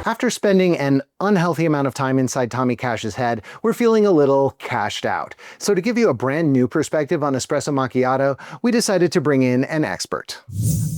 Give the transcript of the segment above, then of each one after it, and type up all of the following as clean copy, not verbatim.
After spending an unhealthy amount of time inside Tommy Cash's head, we're feeling a little cashed out. So to give you a brand new perspective on Espresso Macchiato, we decided to bring in an expert.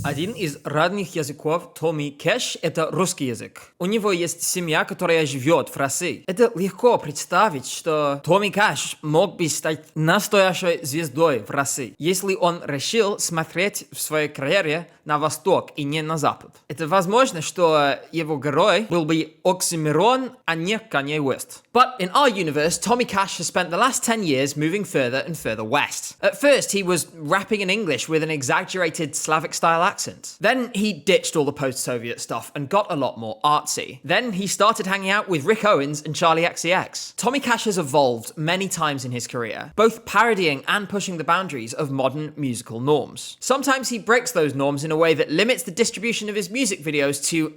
Один из родных языков Томми Кэш – это русский язык. У него есть семья, которая живет в России. Это легко представить, что Томми Кэш мог бы стать настоящей звездой в России, если он решил смотреть в своей карьере на восток и не на запад. Это возможно, что его герой был бы оксимирон, а не Kanye West. But in our universe, Tommy Cash has spent the last 10 years moving further and further west. At first, he was rapping in English with an exaggerated Slavic-style accent. Then he ditched all the post-Soviet stuff and got a lot more artsy. Then he started hanging out with Rick Owens and Charlie XCX. Tommy Cash has evolved many times in his career, both parodying and pushing the boundaries of modern musical norms. Sometimes he breaks those norms in a way that limits the distribution of his music videos to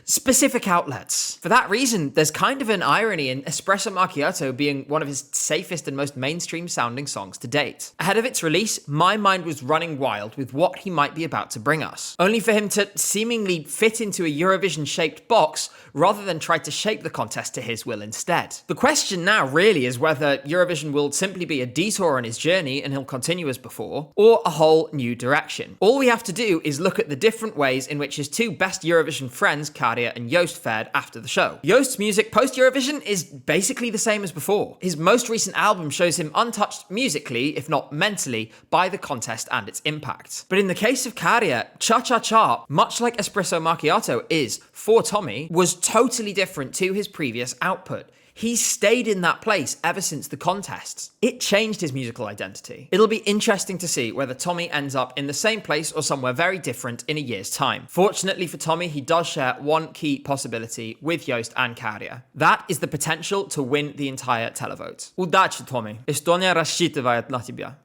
specific outlets. For that reason, there's kind of an irony in Espresso Macchiato being one of his safest and most mainstream sounding songs to date. Ahead of its release, my mind was running wild with what he might be about to bring us, only for him to seemingly fit into a Eurovision-shaped box rather than try to shape the contest to his will instead. The question now really is whether Eurovision will simply be a detour on his journey and he'll continue as before, or a whole new direction. All we have to do is look at the different ways in which his two best Eurovision friends, Kärja and Joost, fared after the show. Joost's music post-Eurovision is basically the same as before. His most recent album shows him untouched musically, if not mentally, by the contest and its impact. But in the case of Kärja, Cha Cha Cha, much like Espresso Macchiato is for Tommy, was totally different to his previous output. He's stayed in that place ever since the contests. It changed his musical identity. It'll be interesting to see whether Tommy ends up in the same place or somewhere very different in a year's time. Fortunately for Tommy, he does share one key possibility with Joost and Kärja. That is the potential to win the entire televote. Удачи, Tommy. Estonia рассчитывает на тебя.